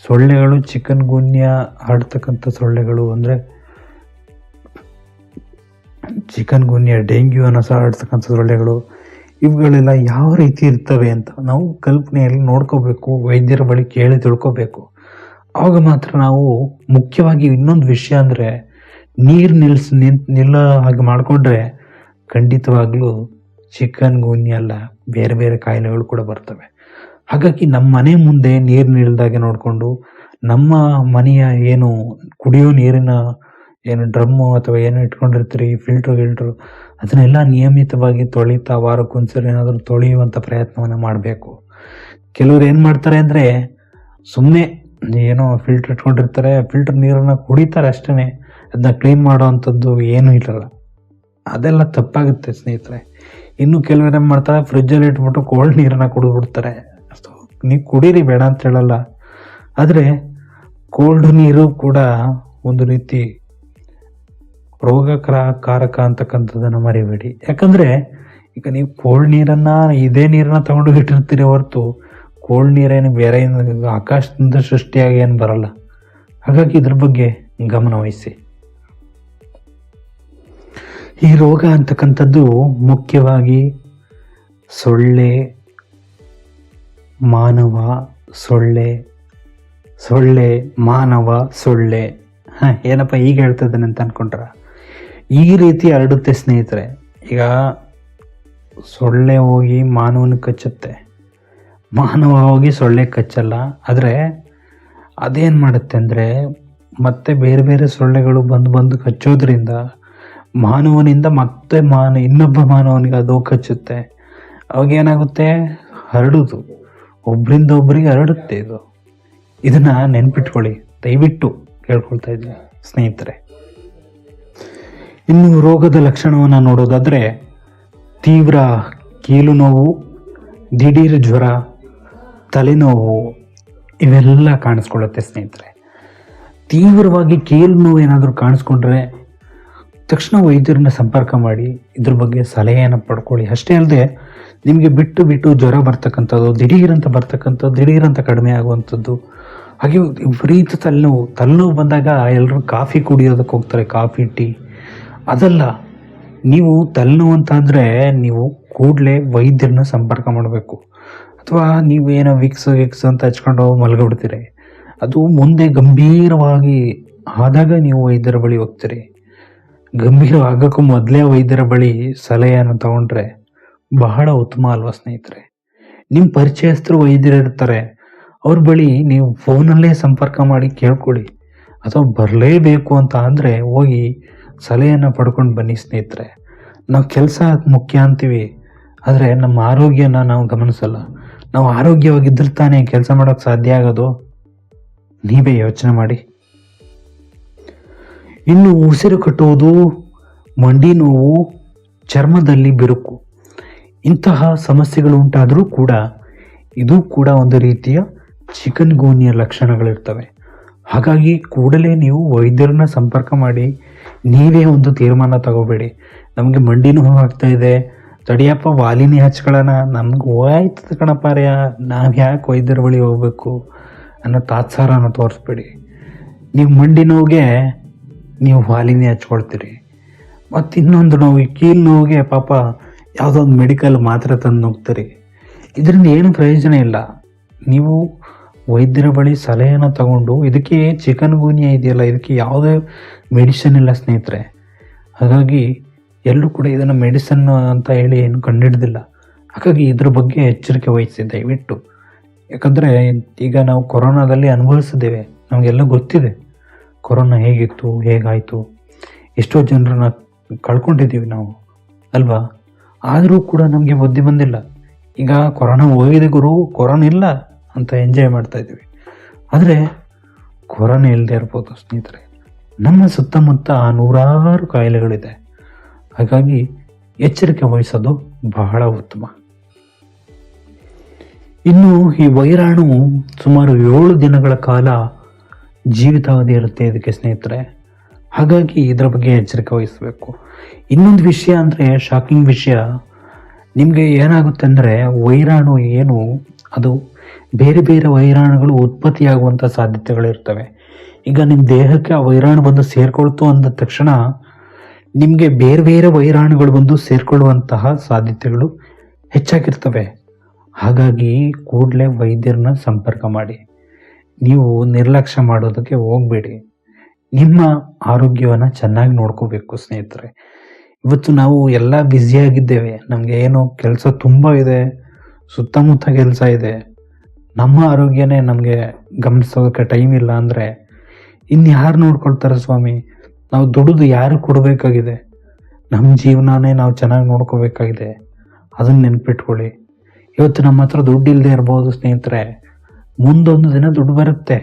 ಸೊಳ್ಳೆಗಳು ಚಿಕನ್ ಗುನ್ಯಾ ಹರಡ್ತಕ್ಕಂಥ ಸೊಳ್ಳೆಗಳು ಅಂದರೆ ಚಿಕನ್ ಗುನ್ಯಾ, ಡೆಂಗ್ಯೂ ಅನ್ನೋ ಸಹ ಹರಡ್ತಕ್ಕಂಥ ಸೊಳ್ಳೆಗಳು, ಇವುಗಳೆಲ್ಲ ಯಾವ ರೀತಿ ಇರ್ತವೆ ಅಂತ ನಾವು ಕಲ್ಪನೆಯಲ್ಲಿ ನೋಡ್ಕೋಬೇಕು, ವೈದ್ಯರ ಬಳಿ ಕೇಳಿ ತಿಳ್ಕೊಬೇಕು. ಆವಾಗ ಮಾತ್ರ ನಾವು ಮುಖ್ಯವಾಗಿ ಇನ್ನೊಂದು ವಿಷಯ ಅಂದರೆ ನೀರು ನಿಲ್ಲೋ ಹಾಗೆ ಮಾಡಿಕೊಂಡ್ರೆ ಖಂಡಿತವಾಗ್ಲೂ ಚಿಕನ್ ಗುನ್ಯಾ ಅಲ್ಲ, ಬೇರೆ ಬೇರೆ ಕಾಯಿಲೆಗಳು ಕೂಡ ಬರ್ತವೆ. ಹಾಗಾಗಿ ನಮ್ಮ ಮನೆ ಮುಂದೆ ನೀರು ನಿಲ್ದಾಗೆ ನೋಡಿಕೊಂಡು ನಮ್ಮ ಮನೆಯ ಏನು ಕುಡಿಯೋ ನೀರಿನ ಏನು ಡ್ರಮ್ಮು ಅಥವಾ ಏನು ಇಟ್ಕೊಂಡಿರ್ತೀರಿ ಫಿಲ್ಟ್ರು ಅದನ್ನೆಲ್ಲ ನಿಯಮಿತವಾಗಿ ತೊಳಿತಾ ವಾರಕ್ಕೊಂದ್ಸರಿ ಏನಾದರೂ ತೊಳೆಯುವಂಥ ಪ್ರಯತ್ನವನ್ನು ಮಾಡಬೇಕು. ಕೆಲವ್ರು ಏನು ಮಾಡ್ತಾರೆ ಅಂದರೆ ಸುಮ್ಮನೆ ಏನೋ ಫಿಲ್ಟ್ರ್ ಇಟ್ಕೊಂಡಿರ್ತಾರೆ, ಫಿಲ್ಟರ್ ನೀರನ್ನು ಕುಡಿತಾರೆ ಅಷ್ಟೇ, ಅದನ್ನ ಕ್ಲೀನ್ ಮಾಡೋ ಅಂಥದ್ದು ಏನೂ ಇರಲ್ಲ. ಅದೆಲ್ಲ ತಪ್ಪಾಗುತ್ತೆ ಸ್ನೇಹಿತರೆ. ಇನ್ನು ಕೆಲವರು ಏನು ಮಾಡ್ತಾರೆ, ಫ್ರಿಜ್ಜಲ್ಲಿ ಇಟ್ಬಿಟ್ಟು ಕೋಲ್ಡ್ ನೀರನ್ನು ಕುಡಿದ್ಬಿಡ್ತಾರೆ. ನೀವು ಕುಡೀರಿ, ಬೇಡ ಅಂತ ಹೇಳಲ್ಲ, ಆದರೆ ಕೋಲ್ಡ್ ನೀರು ಕೂಡ ಒಂದು ರೀತಿ ರೋಗಕಾರಕ ಅಂತಕ್ಕಂಥದ್ದನ್ನು ಮರಿಬೇಡಿ. ಯಾಕಂದರೆ ಈಗ ನೀವು ಕೋಲ್ಡ್ ನೀರನ್ನು ಇದೇ ನೀರನ್ನು ತಗೊಂಡು ಇಟ್ಟಿರ್ತೀರಿ ಹೊರತು ಕೋಲ್ಡ್ ನೀರೇನು ಬೇರೆ ಆಕಾಶದಿಂದ ಸೃಷ್ಟಿಯಾಗಿ ಏನು ಬರಲ್ಲ. ಹಾಗಾಗಿ ಇದ್ರ ಬಗ್ಗೆ ಗಮನ ವಹಿಸಿ. ಈ ರೋಗ ಅಂತಕ್ಕಂಥದ್ದು ಮುಖ್ಯವಾಗಿ ಸೊಳ್ಳೆ, ಮಾನವ, ಸೊಳ್ಳೆ ಮಾನವ, ಸೊಳ್ಳೆ ಏನಪ್ಪ ಈಗ ಹೇಳ್ತಾ ಇದ್ದಾನೆ ಅಂತ ಅನ್ಕೊಂಡ್ರ, ಈ ರೀತಿ ಹರಡುತ್ತೆ ಸ್ನೇಹಿತರೆ. ಈಗ ಸೊಳ್ಳೆ ಹೋಗಿ ಮಾನವನ ಕಚ್ಚುತ್ತೆ, ಮಾನವ ಹೋಗಿ ಸೊಳ್ಳೆ ಕಚ್ಚಲ್ಲ. ಆದರೆ ಅದೇನು ಮಾಡುತ್ತೆ ಅಂದರೆ ಮತ್ತೆ ಬೇರೆ ಬೇರೆ ಸೊಳ್ಳೆಗಳು ಬಂದು ಕಚ್ಚೋದ್ರಿಂದ ಮಾನವನಿಂದ ಮತ್ತೆ ಇನ್ನೊಬ್ಬ ಮಾನವನಿಗೆ ಅದು ಕಚ್ಚುತ್ತೆ. ಅವಾಗ ಏನಾಗುತ್ತೆ, ಹರಡುದು, ಒಬ್ಬರಿಂದ ಒಬ್ಬರಿಗೆ ಹರಡುತ್ತೆ. ಇದನ್ನು ನೆನ್ಪಿಟ್ಕೊಳ್ಳಿ, ದಯವಿಟ್ಟು ಕೇಳ್ಕೊಳ್ತಾ ಇದ್ದೀನಿ ಸ್ನೇಹಿತರೆ. ಇನ್ನು ರೋಗದ ಲಕ್ಷಣವನ್ನು ನೋಡೋದಾದರೆ ತೀವ್ರ ಕೀಲು ನೋವು, ದಿಢೀರ್ ಜ್ವರ, ತಲೆನೋವು ಇವೆಲ್ಲ ಕಾಣಿಸ್ಕೊಳ್ಳುತ್ತೆ ಸ್ನೇಹಿತರೆ. ತೀವ್ರವಾಗಿ ಕೀಲು ನೋವು ಏನಾದರೂ ಕಾಣಿಸ್ಕೊಂಡ್ರೆ ತಕ್ಷಣ ವೈದ್ಯರನ್ನ ಸಂಪರ್ಕ ಮಾಡಿ ಇದ್ರ ಬಗ್ಗೆ ಸಲಹೆಯನ್ನು ಪಡ್ಕೊಳ್ಳಿ. ಅಷ್ಟೇ ಅಲ್ಲದೆ ನಿಮಗೆ ಬಿಟ್ಟು ಜ್ವರ ಬರ್ತಕ್ಕಂಥದ್ದು, ದಿಢೀರಂತ ಕಡಿಮೆ ಆಗುವಂಥದ್ದು, ಹಾಗೆ ವಿಪರೀತ ತಲೆನೋವು ಬಂದಾಗ ಎಲ್ಲರೂ ಕಾಫಿ ಕುಡಿಯೋದಕ್ಕೆ ಹೋಗ್ತಾರೆ, ಕಾಫಿ ಟೀ. ಅದಲ್ಲ, ನೀವು ತಲೆನೋವು ಅಂತ ಅಂದರೆ ನೀವು ಕೂಡಲೇ ವೈದ್ಯರನ್ನ ಸಂಪರ್ಕ ಮಾಡಬೇಕು. ಅಥವಾ ನೀವೇನೋ ವಿಕ್ಸ್ ಅಂತ ಹಚ್ಕೊಂಡು ಮಲಗಿಬಿಡ್ತೀರಿ. ಅದು ಮುಂದೆ ಗಂಭೀರವಾಗಿ ಆದಾಗ ನೀವು ವೈದ್ಯರ ಬಳಿ ಹೋಗ್ತೀರಿ. ಗಂಭೀರ ಆಗೋಕ್ಕೂ ಮೊದಲೇ ವೈದ್ಯರ ಬಳಿ ಸಲಹೆಯನ್ನು ತಗೊಂಡ್ರೆ ಬಹಳ ಉತ್ತಮ ಅಲ್ವಾ ಸ್ನೇಹಿತರೆ? ನಿಮ್ಮ ಪರಿಚಯಸ್ಥರು ವೈದ್ಯರು ಇರ್ತಾರೆ, ಅವ್ರ ಬಳಿ ನೀವು ಫೋನಲ್ಲೇ ಸಂಪರ್ಕ ಮಾಡಿ ಕೇಳ್ಕೊಳ್ಳಿ. ಅಥವಾ ಬರಲೇಬೇಕು ಅಂತ ಅಂದರೆ ಹೋಗಿ ಸಲಹೆಯನ್ನು ಪಡ್ಕೊಂಡು ಬನ್ನಿ ಸ್ನೇಹಿತರೆ. ನಾವು ಕೆಲಸ ಮುಖ್ಯ ಅಂತೀವಿ, ಆದರೆ ನಮ್ಮ ಆರೋಗ್ಯನ ನಾವು ಗಮನಿಸಲ್ಲ. ನಾವು ಆರೋಗ್ಯವಾಗಿದ್ದರೆ ತಾನೇ ಕೆಲಸ ಮಾಡೋಕ್ಕೆ ಸಾಧ್ಯ ಆಗೋದು. ನೀವೇ ಯೋಚನೆ ಮಾಡಿ. ಇನ್ನು ಉಸಿರು ಕಟ್ಟುವುದು, ಮಂಡಿ ನೋವು, ಚರ್ಮದಲ್ಲಿ ಬಿರುಕು ಇಂತಹ ಸಮಸ್ಯೆಗಳು ಉಂಟಾದರೂ ಕೂಡ ಇದು ಕೂಡ ಒಂದು ರೀತಿಯ ಚಿಕನ್ ಗುನ್ಯ ಲಕ್ಷಣಗಳಿರ್ತವೆ. ಹಾಗಾಗಿ ಕೂಡಲೇ ನೀವು ವೈದ್ಯರನ್ನ ಸಂಪರ್ಕ ಮಾಡಿ. ನೀವೇ ಒಂದು ತೀರ್ಮಾನ ತಗೋಬೇಡಿ. ನಮಗೆ ಮಂಡಿ ನೋವು ಆಗ್ತಾ ಇದೆ, ತಡಿಯಪ್ಪ ವಾಲಿನಿ ಹಚ್ಕೊಳ್ಳೋಣ, ನಮ್ಗೆ ಹೋಯ್ತದ ಕಣಪಾರ್ಯ, ನಾವು ಯಾಕೆ ವೈದ್ಯರ ಬಳಿ ಹೋಗ್ಬೇಕು ಅನ್ನೋ ತಾತ್ಸಾರನ ತೋರಿಸ್ಬೇಡಿ. ನೀವು ಮಂಡಿ ನೋವಿಗೆ ನೀವು ವಾಲಿನಿ ಹಚ್ಕೊಳ್ತೀರಿ, ಮತ್ತು ಇನ್ನೊಂದು ನೋವು ಕೀಲು ನೋವಿಗೆ ಪಾಪ ಯಾವುದೋ ಒಂದು ಮೆಡಿಕಲ್ ಮಾತ್ರೆ ತಂದು ಹೋಗ್ತೀರಿ. ಇದರಿಂದ ಏನು ಪ್ರಯೋಜನ ಇಲ್ಲ. ನೀವು ವೈದ್ಯರ ಬಳಿ ಸಲಹೆಯನ್ನು ತಗೊಂಡು, ಇದಕ್ಕೆ ಚಿಕನ್ ಗುನ್ಯಾ ಇದೆಯಲ್ಲ, ಇದಕ್ಕೆ ಯಾವುದೇ ಮೆಡಿಸಿನ್ ಇಲ್ಲ ಸ್ನೇಹಿತರೆ. ಹಾಗಾಗಿ ಎಲ್ಲರೂ ಕೂಡ ಇದನ್ನು ಮೆಡಿಸನ್ ಅಂತ ಹೇಳಿ ಏನು ಕಂಡುಹಿಡ್ದಿಲ್ಲ. ಹಾಗಾಗಿ ಇದ್ರ ಬಗ್ಗೆ ಎಚ್ಚರಿಕೆ ವಹಿಸಿ ದಯವಿಟ್ಟು. ಯಾಕಂದರೆ ಈಗ ನಾವು ಕೊರೋನಾದಲ್ಲಿ ಅನುಭವಿಸಿದ್ದೇವೆ, ನಮಗೆಲ್ಲ ಗೊತ್ತಿದೆ ಕೊರೋನಾ ಹೇಗಿತ್ತು, ಹೇಗಾಯಿತು, ಎಷ್ಟೋ ಜನರನ್ನ ಕಳ್ಕೊಂಡಿದ್ದೀವಿ ನಾವು ಅಲ್ವಾ. ಆದರೂ ಕೂಡ ನಮಗೆ ಬುದ್ಧಿ ಬಂದಿಲ್ಲ. ಈಗ ಕೊರೋನಾ ಹೋಗಿದೆ ಗುರು, ಕೊರೋನಾ ಇಲ್ಲ ಅಂತ ಎಂಜಾಯ್ ಮಾಡ್ತಾ ಇದ್ದೀವಿ. ಆದರೆ ಕೊರೋನಾ ಇಲ್ಲದೆ ಇರ್ಬೋದು ಸ್ನೇಹಿತರೆ. ನಮ್ಮ ಸುತ್ತಮುತ್ತ ನೂರಾರು ಕಾಯಿಲೆಗಳಿದೆ. ಹಾಗಾಗಿ ಎಚ್ಚರಿಕೆ ವಹಿಸೋದು ಬಹಳ ಉತ್ತಮ. ಇನ್ನು ಈ ವೈರಾಣು ಸುಮಾರು 7 ದಿನಗಳ ಕಾಲ ಜೀವಿತಾವಧಿ ಇರುತ್ತೆ ಇದಕ್ಕೆ ಸ್ನೇಹಿತರೆ. ಹಾಗಾಗಿ ಇದರ ಬಗ್ಗೆ ಎಚ್ಚರಿಕೆ ವಹಿಸಬೇಕು. ಇನ್ನೊಂದು ವಿಷಯ ಅಂದರೆ ಶಾಕಿಂಗ್ ವಿಷಯ, ನಿಮಗೆ ಏನಾಗುತ್ತೆ ಅಂದರೆ ವೈರಾಣು ಏನು ಅದು ಬೇರೆ ಬೇರೆ ವೈರಾಣುಗಳು ಉತ್ಪತ್ತಿಯಾಗುವಂಥ ಸಾಧ್ಯತೆಗಳಿರ್ತವೆ. ಈಗ ನಿಮ್ಮ ದೇಹಕ್ಕೆ ಆ ವೈರಾಣು ಬಂದು ಸೇರ್ಕೊಳ್ತು ಅಂದ ತಕ್ಷಣ ನಿಮಗೆ ಬೇರೆ ಬೇರೆ ವೈರಾಣುಗಳು ಬಂದು ಸೇರ್ಕೊಳ್ಳುವಂತಹ ಸಾಧ್ಯತೆಗಳು ಹೆಚ್ಚಾಗಿರ್ತವೆ. ಹಾಗಾಗಿ ಕೂಡಲೇ ವೈದ್ಯರನ್ನ ಸಂಪರ್ಕ ಮಾಡಿ. ನೀವು ನಿರ್ಲಕ್ಷ್ಯ ಮಾಡೋದಕ್ಕೆ ಹೋಗಬೇಡಿ. ನಿಮ್ಮ ಆರೋಗ್ಯವನ್ನು ಚೆನ್ನಾಗಿ ನೋಡ್ಕೋಬೇಕು ಸ್ನೇಹಿತರೆ. ಇವತ್ತು ನಾವು ಎಲ್ಲ ಬ್ಯುಸಿಯಾಗಿದ್ದೇವೆ, ನಮಗೆ ಏನೋ ಕೆಲಸ ತುಂಬ ಇದೆ, ಸುತ್ತಮುತ್ತ ಕೆಲಸ ಇದೆ, ನಮ್ಮ ಆರೋಗ್ಯನೇ ನಮಗೆ ಗಮನಿಸೋದಕ್ಕೆ ಟೈಮ್ ಇಲ್ಲ ಅಂದರೆ ಇನ್ಯಾರು ನೋಡ್ಕೊಳ್ತಾರೆ ಸ್ವಾಮಿ? ನಾವು ದುಡಿದು ಯಾರು ಕೊಡಬೇಕಾಗಿದೆ? ನಮ್ಮ ಜೀವನನೇ ನಾವು ಚೆನ್ನಾಗಿ ನೋಡ್ಕೋಬೇಕಾಗಿದೆ. ಅದನ್ನು ನೆನ್ಪಿಟ್ಕೊಳ್ಳಿ. ಇವತ್ತು ನಮ್ಮ ಹತ್ರ ದುಡ್ಡು ಇಲ್ಲದೆ ಇರ್ಬೋದು ಸ್ನೇಹಿತರೆ, ಮುಂದೊಂದು ದಿನ ದುಡ್ಡು ಬರುತ್ತೆ,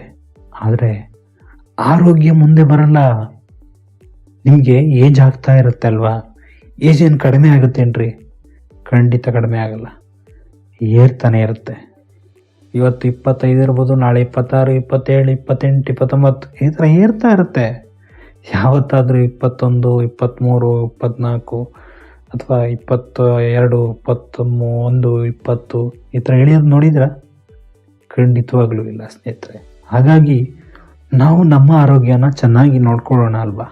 ಆದರೆ ಆರೋಗ್ಯ ಮುಂದೆ ಬರಲ್ಲ. ನಿಮಗೆ ಏಜ್ ಆಗ್ತಾ ಇರುತ್ತೆ ಅಲ್ವಾ? ಏಜ್ ಏನು ಕಡಿಮೆ ಆಗುತ್ತೇನ್ರಿ? ಖಂಡಿತ ಕಡಿಮೆ ಆಗಲ್ಲ, ಏರ್ತಾನೆ ಇರುತ್ತೆ. ಇವತ್ತು 25 ಇರ್ಬೋದು, ನಾಳೆ 26, 27, 28, 29 ಈ ಥರ ಏರ್ತಾ ಇರುತ್ತೆ. ಯಾವತ್ತಾದರೂ 21, 23, 24 ಅಥವಾ 22, 21, 20 ಈ ಥರ ಇಳಿಯೋದು ನೋಡಿದ್ರ? ಖಂಡಿತವಾಗ್ಲೂ ಇಲ್ಲ ಸ್ನೇಹಿತರೆ. ಹಾಗಾಗಿ ನಾವು ನಮ್ಮ ಆರೋಗ್ಯನ ಚೆನ್ನಾಗಿ ನೋಡ್ಕೊಳ್ಳೋಣ ಅಲ್ವಾ.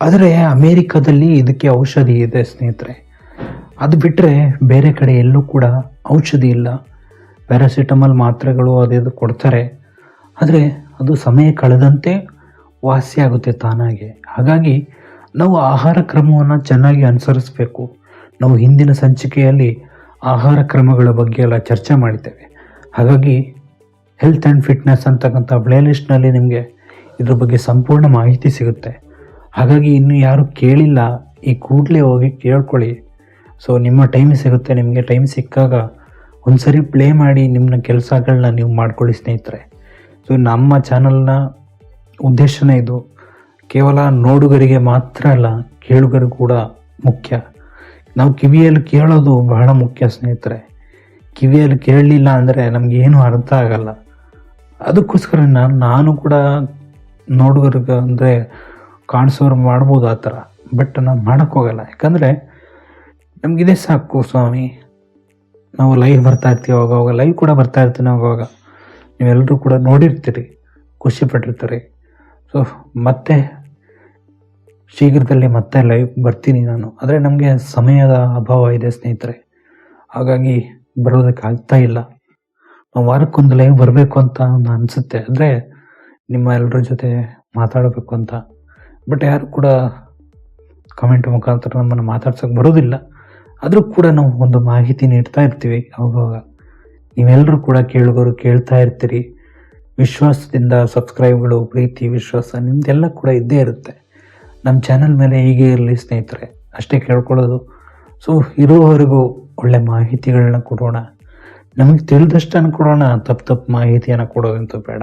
ಆದರೆ ಅಮೇರಿಕಾದಲ್ಲಿ ಇದಕ್ಕೆ ಔಷಧಿ ಇದೆ ಸ್ನೇಹಿತರೆ. ಅದು ಬಿಟ್ಟರೆ ಬೇರೆ ಕಡೆ ಎಲ್ಲೂ ಕೂಡ ಔಷಧಿ ಇಲ್ಲ. ಪ್ಯಾರಾಸಿಟಮಾಲ್ ಮಾತ್ರೆಗಳು ಅದೇದು ಕೊಡ್ತಾರೆ, ಆದರೆ ಅದು ಸಮಯ ಕಳೆದಂತೆ ವಾಸಿಯಾಗುತ್ತೆ ತಾನಾಗೆ. ಹಾಗಾಗಿ ನಾವು ಆಹಾರ ಕ್ರಮವನ್ನು ಚೆನ್ನಾಗಿ ಅನುಸರಿಸಬೇಕು. ನಾವು ಹಿಂದಿನ ಸಂಚಿಕೆಯಲ್ಲಿ ಆಹಾರ ಕ್ರಮಗಳ ಬಗ್ಗೆ ಎಲ್ಲ ಚರ್ಚೆ ಮಾಡಿದ್ದೇವೆ. ಹಾಗಾಗಿ ಹೆಲ್ತ್ ಆ್ಯಂಡ್ ಫಿಟ್ನೆಸ್ ಅಂತಕ್ಕಂಥ ಪ್ಲೇಲಿಸ್ಟ್ನಲ್ಲಿ ನಿಮಗೆ ಇದ್ರ ಬಗ್ಗೆ ಸಂಪೂರ್ಣ ಮಾಹಿತಿ ಸಿಗುತ್ತೆ. ಹಾಗಾಗಿ ಇನ್ನು ಯಾರು ಕೇಳಿಲ್ಲ, ಈ ಕೂಡಲೇ ಹೋಗಿ ಕೇಳ್ಕೊಳ್ಳಿ. ಸೊ ನಿಮ್ಮ ಟೈಮ್ ಸಿಗುತ್ತೆ. ನಿಮಗೆ ಟೈಮ್ ಸಿಕ್ಕಾಗ ಒಂದ್ಸರಿ ಪ್ಲೇ ಮಾಡಿ ನಿಮ್ಮ ಕೆಲಸಗಳನ್ನ ನೀವು ಮಾಡ್ಕೊಳ್ಳಿ ಸ್ನೇಹಿತರೆ. ಸೊ ನಮ್ಮ ಚಾನಲ್ನ ಉದ್ದೇಶನೇ ಇದು. ಕೇವಲ ನೋಡುಗರಿಗೆ ಮಾತ್ರ ಅಲ್ಲ, ಕೇಳುಗರು ಕೂಡ ಮುಖ್ಯ. ನಾವು ಕಿವಿಯಲ್ಲಿ ಕೇಳೋದು ಬಹಳ ಮುಖ್ಯ ಸ್ನೇಹಿತರೆ. ಕಿವಿಯಲ್ಲಿ ಕೇಳಲಿಲ್ಲ ಅಂದರೆ ನಮಗೇನು ಅರ್ಥ ಆಗಲ್ಲ. ಅದಕ್ಕೋಸ್ಕರ ನಾನು ಕೂಡ ನೋಡುಗರಿಗೆ ಅಂದರೆ ಕಾಣಿಸೋರು ಮಾಡ್ಬೋದು ಆ ಥರ, ಬಟ್ ನಾವು ಮಾಡೋಕ್ಕೋಗಲ್ಲ. ಯಾಕಂದರೆ ನಮಗಿದೆ ಸಾಕು ಸ್ವಾಮಿ. ನಾವು ಲೈವ್ ಬರ್ತಾ ಇರ್ತೀವಿ, ಅವಾಗ ಲೈವ್ ಕೂಡ ಬರ್ತಾ ಇರ್ತೀನಿ ಅವಾಗ. ನೀವೆಲ್ಲರೂ ಕೂಡ ನೋಡಿರ್ತೀರಿ, ಖುಷಿ ಪಟ್ಟಿರ್ತೀರಿ. ಸೊ ಮತ್ತೆ ಶೀಘ್ರದಲ್ಲಿ ಮತ್ತೆ ಲೈವ್ ಬರ್ತೀನಿ ನಾನು. ಆದರೆ ನಮಗೆ ಸಮಯದ ಅಭಾವ ಇದೆ ಸ್ನೇಹಿತರೆ. ಹಾಗಾಗಿ ಬರೋದಕ್ಕೆ ಆಗ್ತಾ ಇಲ್ಲ. ವಾರಕ್ಕೊಂದು ಲೈವ್ ಬರಬೇಕು ಅಂತ ಅನಿಸುತ್ತೆ, ಅಂದರೆ ನಿಮ್ಮ ಎಲ್ಲರ ಜೊತೆ ಮಾತಾಡಬೇಕು ಅಂತ. ಬಟ್ ಯಾರು ಕೂಡ ಕಮೆಂಟ್ ಮುಖಾಂತರ ನಮ್ಮನ್ನು ಮಾತಾಡ್ಸೋಕೆ ಬರೋದಿಲ್ಲ. ಆದರೂ ಕೂಡ ನಾವು ಒಂದು ಮಾಹಿತಿ ನೀಡ್ತಾ ಇರ್ತೀವಿ ಅವಾಗ. ನೀವೆಲ್ಲರೂ ಕೂಡ ಕೇಳುಗರು ಕೇಳ್ತಾ ಇರ್ತೀರಿ. ವಿಶ್ವಾಸದಿಂದ ಸಬ್ಸ್ಕ್ರೈಬ್ಗಳು, ಪ್ರೀತಿ, ವಿಶ್ವಾಸ ನಿಮ್ಮದೆಲ್ಲ ಕೂಡ ಇದ್ದೇ ಇರುತ್ತೆ. ನಮ್ಮ ಚಾನಲ್ ಮೇಲೆ ಹೀಗೆ ಇರಲಿ ಸ್ನೇಹಿತರೆ, ಅಷ್ಟೇ ಕೇಳ್ಕೊಳ್ಳೋದು. ಸೊ ಇರೋವರೆಗೂ ಒಳ್ಳೆ ಮಾಹಿತಿಗಳನ್ನ ಕೊಡೋಣ, ನಮಗೆ ತಿಳಿದಷ್ಟು ಅನ್ಕೊಡೋಣ, ತಪ್ಪು ಮಾಹಿತಿಯನ್ನು ಕೊಡೋದಂತೂ ಬೇಡ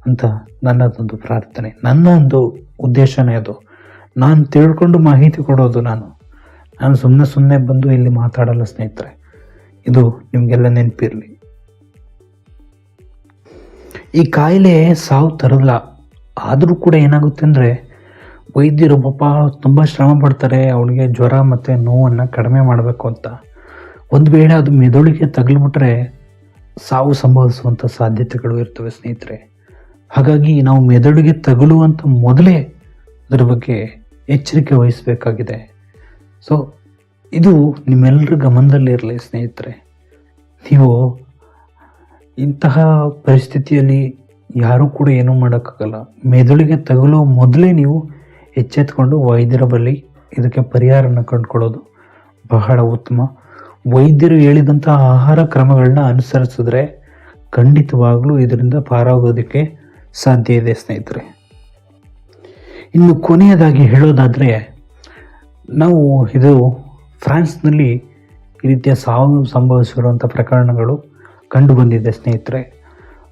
ಅಂತ ನನ್ನದೊಂದು ಪ್ರಾರ್ಥನೆ, ನನ್ನ ಒಂದು ಉದ್ದೇಶನೇ ಅದು. ನಾನು ತಿಳ್ಕೊಂಡು ಮಾಹಿತಿ ಕೊಡೋದು. ನಾನು ಸುಮ್ಮನೆ ಬಂದು ಇಲ್ಲಿ ಮಾತಾಡಲ್ಲ ಸ್ನೇಹಿತರೆ, ಇದು ನಿಮಗೆಲ್ಲ ನೆನಪಿರಲಿ. ಈ ಕಾಯಿಲೆ ಸಾವು ತರಲ್ಲ, ಆದರೂ ಕೂಡ ಏನಾಗುತ್ತೆ ಅಂದರೆ ವೈದ್ಯರು ಪಾಪ ತುಂಬ ಶ್ರಮ ಪಡ್ತಾರೆ ಅವಳಿಗೆ ಜ್ವರ ಮತ್ತು ನೋವನ್ನು ಕಡಿಮೆ ಮಾಡಬೇಕು ಅಂತ. ಒಂದು ವೇಳೆ ಅದು ಮೆದುಳಿಗೆ ತಗಲಿಬಿಟ್ರೆ ಸಾವು ಸಂಭವಿಸುವಂಥ ಸಾಧ್ಯತೆಗಳು ಇರ್ತವೆ ಸ್ನೇಹಿತರೆ. ಹಾಗಾಗಿ ನಾವು ಮೆದುಳಿಗೆ ತಗುಲುವಂಥ ಮೊದಲೇ ಅದರ ಬಗ್ಗೆ ಎಚ್ಚರಿಕೆ ವಹಿಸಬೇಕಾಗಿದೆ. ಸೊ ಇದು ನಿಮ್ಮೆಲ್ಲರ ಗಮನದಲ್ಲಿರಲಿ ಸ್ನೇಹಿತರೆ. ನೀವು ಇಂತಹ ಪರಿಸ್ಥಿತಿಯಲ್ಲಿ ಯಾರೂ ಕೂಡ ಏನೂ ಮಾಡೋಕ್ಕಾಗಲ್ಲ. ಮೆದುಳಿಗೆ ತಗುಲೋ ಮೊದಲೇ ನೀವು ಎಚ್ಚೆತ್ಕೊಂಡು ವೈದ್ಯರ ಬಳಿ ಇದಕ್ಕೆ ಪರಿಹಾರನ ಕಂಡುಕೊಳ್ಳೋದು ಬಹಳ ಉತ್ತಮ. ವೈದ್ಯರು ಹೇಳಿದಂಥ ಆಹಾರ ಕ್ರಮಗಳನ್ನ ಅನುಸರಿಸಿದ್ರೆ ಖಂಡಿತವಾಗ್ಲೂ ಇದರಿಂದ ಪಾರಾಗೋದಕ್ಕೆ ಸಾಧ್ಯ ಇದೆ ಸ್ನೇಹಿತರೆ. ಇನ್ನು ಕೊನೆಯದಾಗಿ ಹೇಳೋದಾದರೆ, ನಾವು ಇದು ಫ್ರಾನ್ಸ್ನಲ್ಲಿ ಈ ರೀತಿಯ ಸಾವು ಸಂಭವಿಸಿರುವಂಥ ಪ್ರಕರಣಗಳು ಕಂಡು ಬಂದಿದೆ ಸ್ನೇಹಿತರೆ.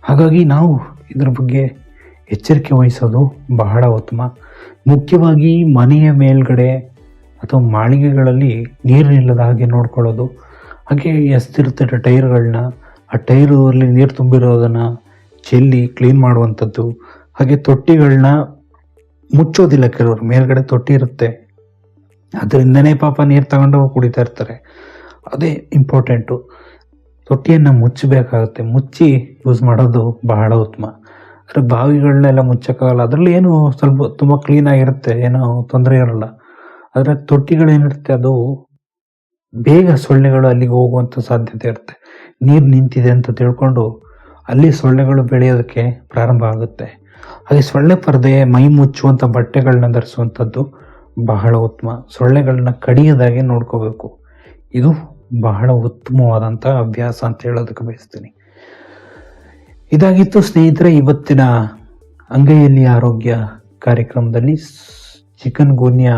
ಹಾಗಾಗಿ ನಾವು ಇದರ ಬಗ್ಗೆ ಎಚ್ಚರಿಕೆ ವಹಿಸೋದು ಬಹಳ ಉತ್ತಮ. ಮುಖ್ಯವಾಗಿ ಮನೆಯ ಮೇಲ್ಗಡೆ ಅಥವಾ ಮಾಳಿಗೆಗಳಲ್ಲಿ ನೀರು ನಿಲ್ಲದ ಹಾಗೆ ನೋಡ್ಕೊಳ್ಳೋದು. ಹಾಗೆ ಎಸ್ತಿರ್ತಾರೆ ಟೈರ್ಗಳನ್ನ, ಆ ಟೈರಲ್ಲಿ ನೀರು ತುಂಬಿರೋದನ್ನು ಚೆಲ್ಲಿ ಕ್ಲೀನ್ ಮಾಡುವಂಥದ್ದು. ಹಾಗೆ ತೊಟ್ಟಿಗಳನ್ನ ಮುಚ್ಚೋದಿಲ್ಲ, ಕೆಲವರು ಮೇಲ್ಗಡೆ ತೊಟ್ಟಿ ಇರುತ್ತೆ, ಅದರಿಂದನೇ ಪಾಪ ನೀರು ತಗೊಂಡು ಕುಡಿತಾ ಇರ್ತಾರೆ. ಅದೇ ಇಂಪಾರ್ಟೆಂಟು, ತೊಟ್ಟಿಯನ್ನು ಮುಚ್ಚಬೇಕಾಗುತ್ತೆ, ಮುಚ್ಚಿ ಯೂಸ್ ಮಾಡೋದು ಬಹಳ ಉತ್ತಮ. ಆದರೆ ಬಾವಿಗಳನ್ನೆಲ್ಲ ಮುಚ್ಚೋಕ್ಕಾಗಲ್ಲ, ಅದರಲ್ಲಿ ಏನು ಸ್ವಲ್ಪ ತುಂಬ ಕ್ಲೀನಾಗಿರುತ್ತೆ, ಏನೋ ತೊಂದರೆ ಇರಲ್ಲ. ಆದರೆ ತೊಟ್ಟಿಗಳೇನಿರುತ್ತೆ ಅದು ಬೇಗ ಸೊಳ್ಳೆಗಳು ಅಲ್ಲಿಗೆ ಹೋಗುವಂಥ ಸಾಧ್ಯತೆ ಇರುತ್ತೆ. ನೀರು ನಿಂತಿದೆ ಅಂತ ತಿಳ್ಕೊಂಡು ಅಲ್ಲಿ ಸೊಳ್ಳೆಗಳು ಬೆಳೆಯೋದಕ್ಕೆ ಪ್ರಾರಂಭ ಆಗುತ್ತೆ. ಹಾಗೆ ಸೊಳ್ಳೆ ಪರದೆ, ಮೈ ಮುಚ್ಚುವಂಥ ಬಟ್ಟೆಗಳನ್ನ ಧರಿಸುವಂಥದ್ದು ಬಹಳ ಉತ್ತಮ. ಸೊಳ್ಳೆಗಳನ್ನ ಕಡಿಯದಾಗೆ ನೋಡ್ಕೋಬೇಕು. ಇದು ಬಹಳ ಉತ್ತಮವಾದಂಥ ಅಭ್ಯಾಸ ಅಂತ ಹೇಳೋದಕ್ಕೆ ಬಯಸ್ತೀನಿ. ಇದಾಗಿತ್ತು ಸ್ನೇಹಿತರೆ ಇವತ್ತಿನ ಅಂಗೈಯಲ್ಲಿ ಆರೋಗ್ಯ ಕಾರ್ಯಕ್ರಮದಲ್ಲಿ. ಚಿಕನ್ ಗುನ್ಯಾ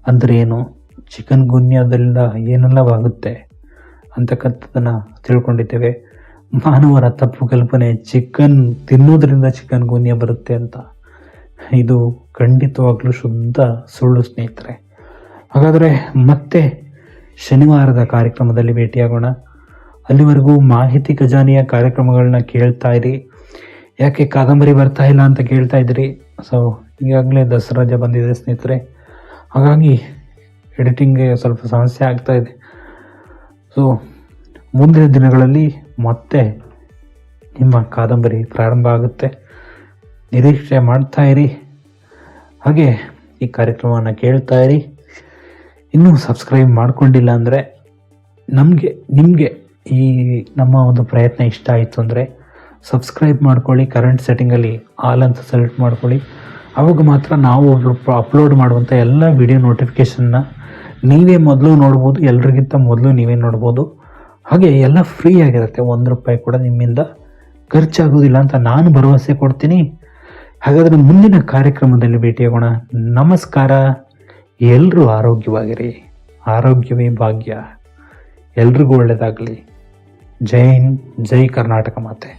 ಅಂದರೆ ಏನು, ಚಿಕನ್ ಗುನ್ಯಾದಿಂದ ಏನೆಲ್ಲವಾಗುತ್ತೆ ಅಂತಕ್ಕಂಥದ್ದನ್ನು ತಿಳ್ಕೊಂಡಿದ್ದೇವೆ. ಮಾನವರ ತಪ್ಪು ಕಲ್ಪನೆ ಚಿಕನ್ ತಿನ್ನೋದ್ರಿಂದ ಚಿಕನ್ ಗುನ್ಯಾ ಬರುತ್ತೆ ಅಂತ, ಇದು ಖಂಡಿತವಾಗ್ಲೂ ಶುದ್ಧ ಸುಳ್ಳು ಸ್ನೇಹಿತರೆ. ಹಾಗಾದರೆ ಮತ್ತೆ ಶನಿವಾರದ ಕಾರ್ಯಕ್ರಮದಲ್ಲಿ ಭೇಟಿಯಾಗೋಣ. ಅಲ್ಲಿವರೆಗೂ ಮಾಹಿತಿ ಖಜಾನೆಯ ಕಾರ್ಯಕ್ರಮಗಳನ್ನ ಕೇಳ್ತಾ ಇರಿ. ಯಾಕೆ ಕಾದಂಬರಿ ಬರ್ತಾ ಇಲ್ಲ ಅಂತ ಕೇಳ್ತಾ ಇದ್ರಿ. ಸೊ ಈಗಾಗಲೇ ದಸರಾ ರಜೆ ಬಂದಿದೆ ಸ್ನೇಹಿತರೆ, ಹಾಗಾಗಿ ಎಡಿಟಿಂಗ್ಗೆ ಸ್ವಲ್ಪ ಸಮಸ್ಯೆ ಆಗ್ತಾ ಇದೆ. ಸೊ ಮುಂದಿನ ದಿನಗಳಲ್ಲಿ ಮತ್ತೆ ನಿಮ್ಮ ಕಾದಂಬರಿ ಪ್ರಾರಂಭ ಆಗುತ್ತೆ, ನಿರೀಕ್ಷೆ ಮಾಡ್ತಾ ಇರಿ. ಹಾಗೆ ಈ ಕಾರ್ಯಕ್ರಮವನ್ನು ಕೇಳ್ತಾ ಇರಿ. ಇನ್ನೂ ಸಬ್ಸ್ಕ್ರೈಬ್ ಮಾಡ್ಕೊಂಡಿಲ್ಲ ಅಂದರೆ ನಿಮಗೆ ಈ ನಮ್ಮ ಒಂದು ಪ್ರಯತ್ನ ಇಷ್ಟ ಆಯಿತು ಅಂದರೆ ಸಬ್ಸ್ಕ್ರೈಬ್ ಮಾಡ್ಕೊಳ್ಳಿ. ಕರೆಂಟ್ ಸೆಟ್ಟಿಂಗಲ್ಲಿ ಆಲ್ ಅಂತ ಸೆಲೆಕ್ಟ್ ಮಾಡ್ಕೊಳ್ಳಿ. ಆವಾಗ ಮಾತ್ರ ನಾವು ಅಪ್ಲೋಡ್ ಮಾಡುವಂಥ ಎಲ್ಲ ವಿಡಿಯೋ ನೋಟಿಫಿಕೇಷನ್ನ ನೀವೇ ಮೊದಲು ನೋಡ್ಬೋದು, ಎಲ್ರಿಗಿಂತ ಮೊದಲು ನೀವೇ ನೋಡ್ಬೋದು. ಹಾಗೆ ಎಲ್ಲ ಫ್ರೀ ಆಗಿರುತ್ತೆ, ₹1 ಕೂಡ ನಿಮ್ಮಿಂದ ಖರ್ಚಾಗೋದಿಲ್ಲ ಅಂತ ನಾನು ಭರವಸೆ ಕೊಡ್ತೀನಿ. ಹಾಗಾದರೆ ಮುಂದಿನ ಕಾರ್ಯಕ್ರಮದಲ್ಲಿ ಭೇಟಿಯಾಗೋಣ. ನಮಸ್ಕಾರ. ಎಲ್ಲರೂ ಆರೋಗ್ಯವಾಗಿರಿ, ಆರೋಗ್ಯವೇ ಭಾಗ್ಯ. ಎಲ್ರಿಗೂ ಒಳ್ಳೆಯದಾಗಲಿ. ಜೈ ಹಿಂದ್, ಜೈ ಕರ್ನಾಟಕ ಮಾತೆ.